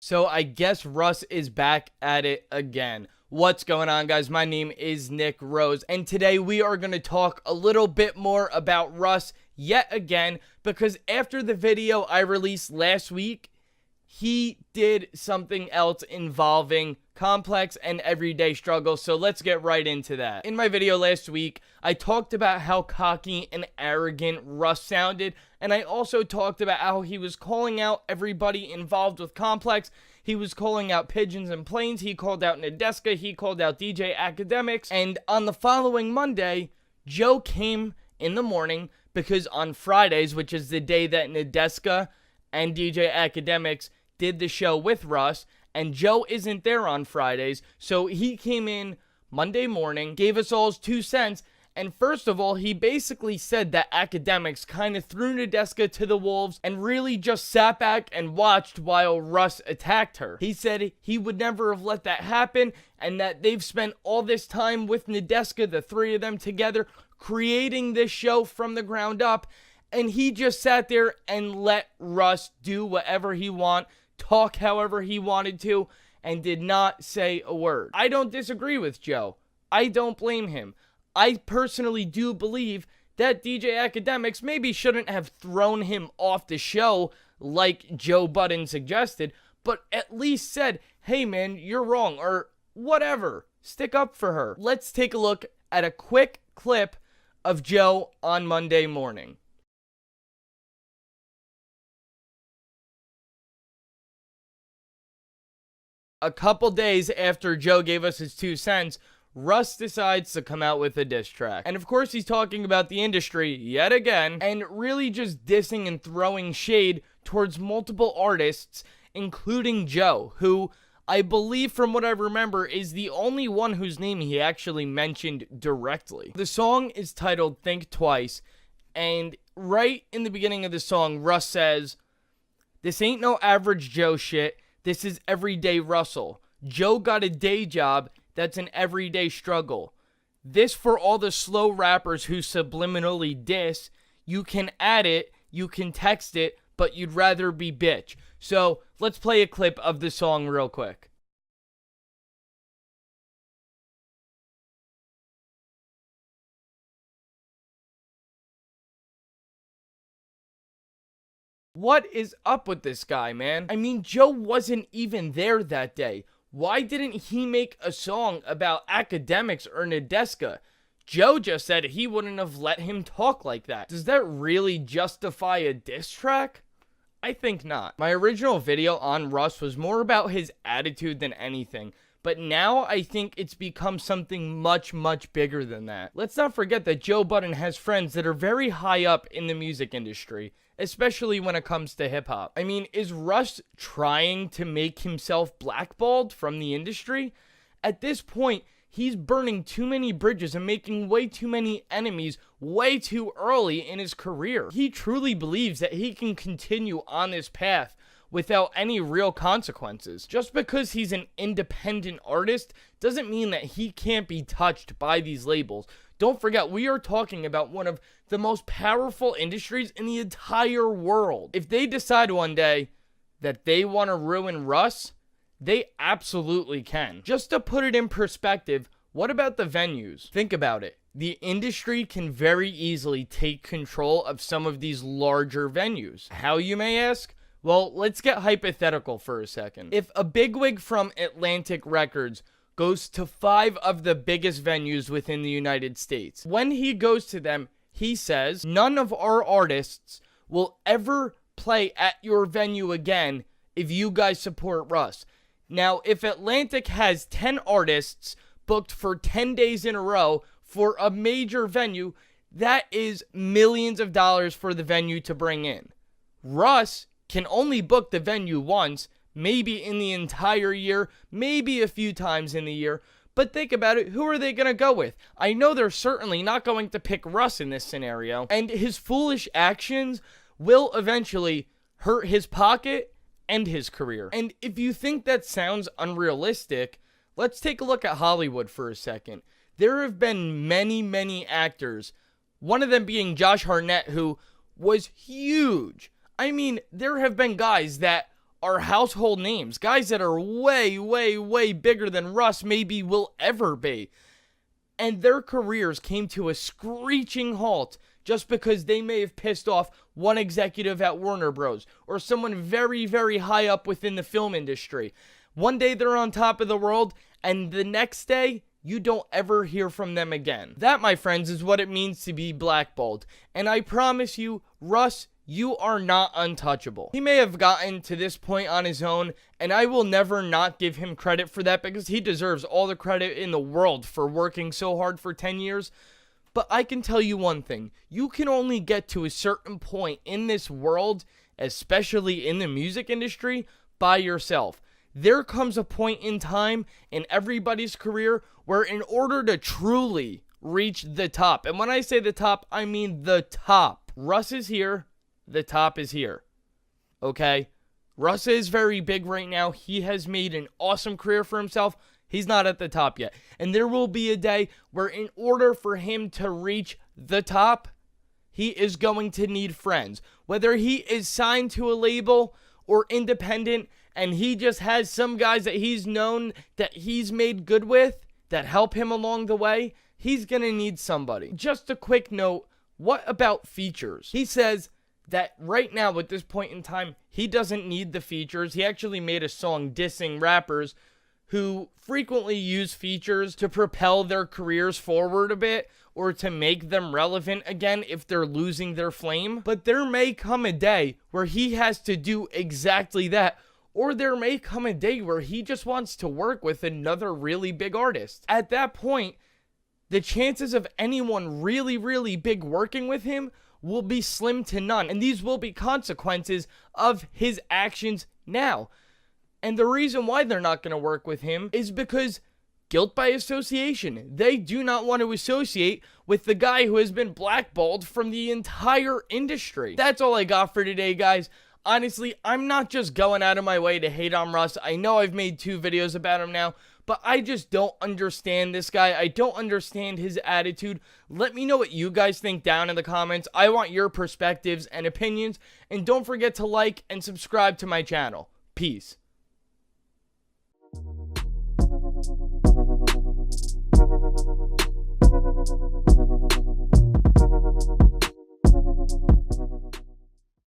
So I guess Russ is back at it again. What's going on, guys? My name is Nick Rose, and today we are going to talk a little bit more about Russ yet again, because after the video I released last week, he did something else involving complex and everyday struggle. So let's get right into that. In my video last week, I talked about how cocky and arrogant Russ sounded, and I also talked about how he was calling out everybody involved with complex. He was calling out Pigeons and Planes, he called out Nadeska, he called out DJ Academics, and on the following Monday, Joe came in the morning, because on Fridays, which is the day that Nadeska and DJ Academics did the show with Russ, and Joe isn't there on Fridays, so he came in Monday morning, gave us all his 2 cents, and first of all, he basically said that Academics kind of threw Nadeska to the wolves and really just sat back and watched while Russ attacked her. He said he would never have let that happen, and that they've spent all this time with Nadeska, the three of them together, creating this show from the ground up, and he just sat there and let Russ do whatever he wanted, talk however he wanted to, and did not say a word. I don't disagree with Joe. I don't blame him. I personally do believe that DJ Academics maybe shouldn't have thrown him off the show like Joe Budden suggested, but at least said, hey man, you're wrong, or whatever. Stick up for her. Let's take a look at a quick clip of Joe on Monday morning. A couple days after Joe gave us his 2 cents, Russ decides to come out with a diss track. And of course he's talking about the industry yet again, and really just dissing and throwing shade towards multiple artists, including Joe, who I believe, from what I remember, is the only one whose name he actually mentioned directly. The song is titled Think Twice, and right in the beginning of the song, Russ says, "This ain't no average Joe shit, this is everyday Russell. Joe got a day job, that's an everyday struggle. This for all the slow rappers who subliminally diss, you can add it, you can text it, but you'd rather be bitch." So let's play a clip of the song real quick. What is up with this guy, man? I mean, Joe wasn't even there that day. Why didn't he make a song about Academics or Nadeska? Joe just said he wouldn't have let him talk like that. Does that really justify a diss track? I think not. My original video on Russ was more about his attitude than anything, but now I think it's become something much, much bigger than that. Let's not forget that Joe Budden has friends that are very high up in the music industry, especially when it comes to hip-hop. I mean, is Russ trying to make himself blackballed from the industry? At this point, he's burning too many bridges and making way too many enemies way too early in his career. He truly believes that he can continue on this path without any real consequences. Just because he's an independent artist doesn't mean that he can't be touched by these labels. Don't forget, we are talking about one of the most powerful industries in the entire world. If they decide one day that they want to ruin Russ, they absolutely can. Just to put it in perspective, what about the venues? Think about it. The industry can very easily take control of some of these larger venues. How, you may ask? Well, let's get hypothetical for a second. If a bigwig from Atlantic Records goes to 5 of the biggest venues within the United States, when he goes to them, he says, none of our artists will ever play at your venue again if you guys support Russ. Now, if Atlantic has 10 artists booked for 10 days in a row for a major venue, that is millions of dollars for the venue to bring in. Russ can only book the venue once, maybe in the entire year, maybe a few times in the year. But think about it, who are they going to go with? I know they're certainly not going to pick Russ in this scenario, and his foolish actions will eventually hurt his pocket and his career. And if you think that sounds unrealistic, let's take a look at Hollywood for a second. There have been many, many actors, one of them being Josh Hartnett, who was huge. I mean, there have been guys that are household names, guys that are way, way, way bigger than Russ maybe will ever be. And their careers came to a screeching halt just because they may have pissed off one executive at Warner Bros. Or someone very, very high up within the film industry. One day they're on top of the world, and the next day, you don't ever hear from them again. That, my friends, is what it means to be blackballed. And I promise you, Russ, you are not untouchable. He may have gotten to this point on his own, and I will never not give him credit for that because he deserves all the credit in the world for working so hard for 10 years. But I can tell you one thing. You can only get to a certain point in this world, especially in the music industry, by yourself. There comes a point in time in everybody's career where in order to truly reach the top, and when I say the top, I mean the top. Russ is here. The top is here. Okay? Russ is very big right now. He has made an awesome career for himself. He's not at the top yet. And there will be a day where in order for him to reach the top, he is going to need friends. Whether he is signed to a label or independent and he just has some guys that he's known that he's made good with that help him along the way, he's going to need somebody. Just a quick note, what about features? He says that right now at this point in time, he doesn't need the features. He actually made a song dissing rappers who frequently use features to propel their careers forward a bit or to make them relevant again if they're losing their flame. But there may come a day where he has to do exactly that, or there may come a day where he just wants to work with another really big artist. At that point, the chances of anyone really, really big working with him will be slim to none, and these will be consequences of his actions now. And the reason why they're not going to work with him is because guilt by association. They do not want to associate with the guy who has been blackballed from the entire industry. That's all I got for today, guys. Honestly, I'm not just going out of my way to hate on Russ. I know I've made 2 videos about him now, but I just don't understand this guy. I don't understand his attitude. Let me know what you guys think down in the comments. I want your perspectives and opinions. And don't forget to like and subscribe to my channel. Peace.